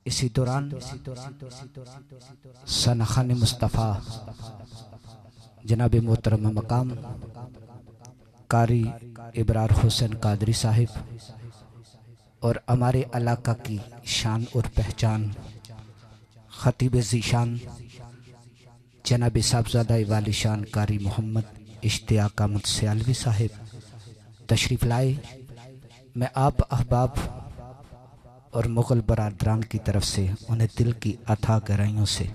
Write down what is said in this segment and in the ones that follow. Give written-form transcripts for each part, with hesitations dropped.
इसी दौरान सनखान मुस्तफ़ा जनाब मोहतरम मकाम कारी इब्रार हुसैन कादरी साहिब और हमारे इलाका की शान और पहचान खतीब ज़ीशान जनाब साहबजादा वाली शान कारी मोहम्मद इश्तियाक अहमद सियालवी साहिब तशरीफ़ लाए। मैं आप अहबाब और मुग़ल बरादरान की तरफ से उन्हें दिल की अथा गहराइयों से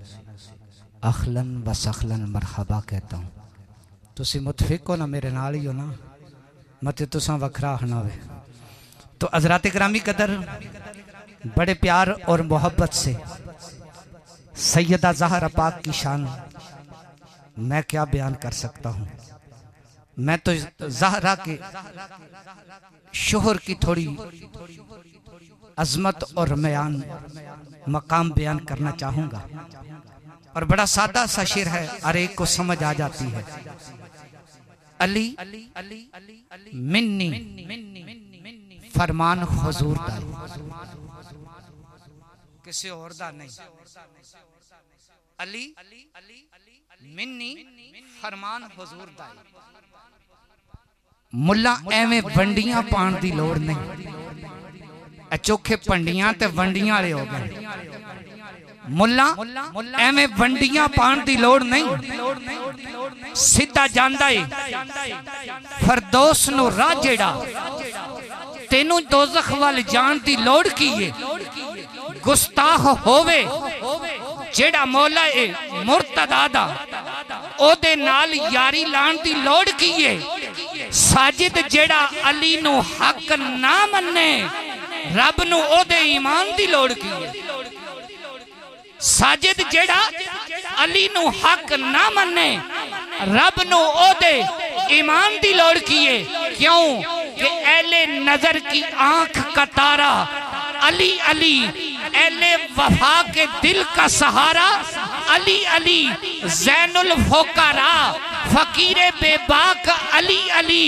अखलन व सखलन मरहबा कहता हूँ। तुसी मुतफिक हो ना, मेरे नाल ही हो ना, मत तुसा वखरा हना वे। तो हज़रात इकरामी कदर बड़े प्यार और मोहब्बत से सैयदा ज़हरा पाक की शान मैं क्या बयान कर सकता हूँ। मैं तो ज़हरा के शोहर की थोड़ी अजमत और मयान मकाम बयान करना चाहूँगा और बड़ा सादा सा शेर है, हर एक को समझ आ जाती है। अली मिन्नी फरमान हुजूर दा, किसी और दा नहीं। अली मिन्नी फरमान हुजूर दा। मुल्ला एवें वंडियां पाण दी लोड़ नहीं, चोखे पंडियां ते वंडियां वाले हो गए। मुल्ला एवें वंडियां पाण दी लोड़ नहीं, सीधा जांदा है फरदौस नु राह जेड़ा, तेनू दोज़ख वाल जान दी लोड़ की है। गुस्ताख होवे जेड़ा मौला ए मुर्तदा दा, ओदे नाल यारी लाण दी लोड़ की है। साजिद जेड़ा अली नु हक ना मन्ने, रब नु ओदे ईमान दी लोड़ की है। साजिद जेड़ा अली नु हक ना मन्ने, रब नु ओदे ईमान दी लोड़ की है। क्यों कि एले नजर की आंख का तारा, अली अली एले वफा के दिल का सहारा, अली अली ज़ैनुल फ़ुक़रा फ़कीरे बेबाक, अली अली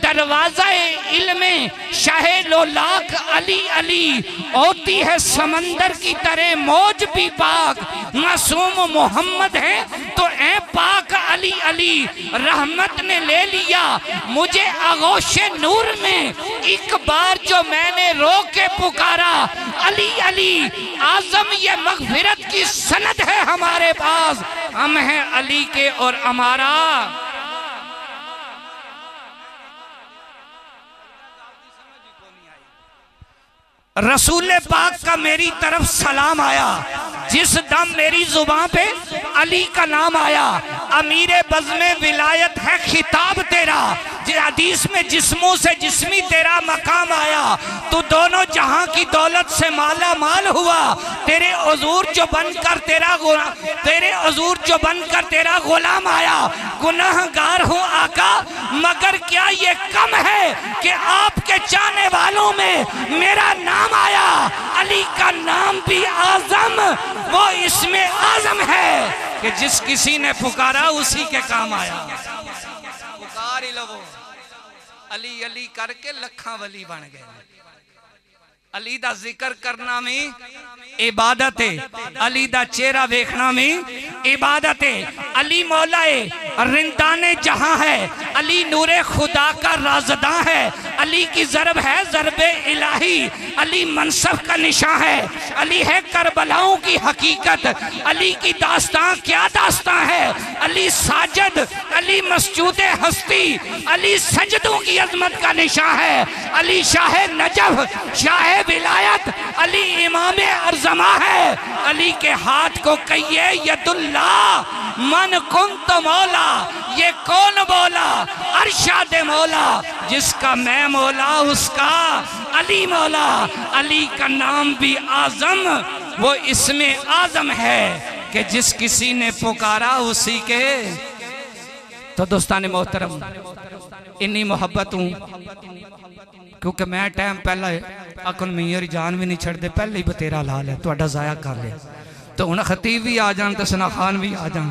दरवाज़ाए इल्मे शाहे लोलाक, अली अली होती है समंदर की तरह मौज भी पाक। मासूम मोहम्मद है तो ए पाक अली अली, रहमत ने ले लिया मुझे आगोशे नूर में, एक बार जो मैंने रो के पुकारा, अली अली आज़म ये मग़फ़िरत की सनद है हमारे पास, हम हैं अली के और हमारा। रसूल पाक का मेरी तरफ सलाम आया, जिस दम मेरी जुबान पे अली का नाम आया। अमीरे बज़्मे विलायत है खिताब तेरा, हदीस में जिस्मों से जिस्मी तेरा मकाम आया। तू दोनों जहां की दौलत से माला माल हुआ, तेरे हुजूर जो बनकर तेरा गुलाम आया। गुनाहगार हूँ आका, मगर क्या ये कम है कि आपके चाहने वालों में मेरा नाम आया। अली का नाम भी आजम, वो इसमें आजम है कि जिस किसी ने पुकारा उसी के काम आया। पुकार ही लो, अली अली करके लखा वली बन गए। अली दा जिक्र करना में इबादत है, अली दा चेहरा देखना में इबादत है। अली मौलाए रिंदाने जहां है, अली नूरे खुदा का राज़दा है। अली की ज़रब है ज़रबे इलाही, अली मनसब का निशान है। अली है करबलाओं की हकीकत, अली की दास्तां क्या दास्तां है। अली साजद, अली मस्जूदे हस्ती, अली सजदों की अजमत का निशान है। अली शाह नजफ, शाह विलायत, अली इमाम अर्ज़मा है। अली के हाथ को कहिए यदुल्लाह, मन कुंत मौला, ये कौन बोला अरशाद मौला, जिसका मैं मौला उसका अली मौला। अली का नाम भी आजम, वो इसमें आजम है कि जिस किसी ने पुकारा उसी के। तो दोस्तान मोहतरम, इन्नी मोहब्बत हूँ क्योंकि मैं टाइम पहला अकल मीर जान भी नहीं छड़ते, पहले ही बतेरा ला लिया, थोड़ा जाया कर लिया। तो हूँ खतीब भी आ जान तो सना खान भी आ जान,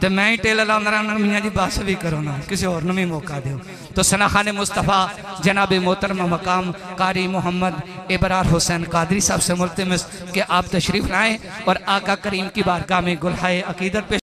तो मैं ही टेलर आंदा मियाँ जी बस भी करो ना, किसी और भी मौका दो। तो सनाखान मुस्तफ़ा जनाब मोहतरम मकाम कारी मोहम्मद इबरार हुसैन कादरी साहब से मुल्तमस कि आप तशरीफ़ लाएँ और आका करीम की बारगाह में गुलहाए अकीदत पे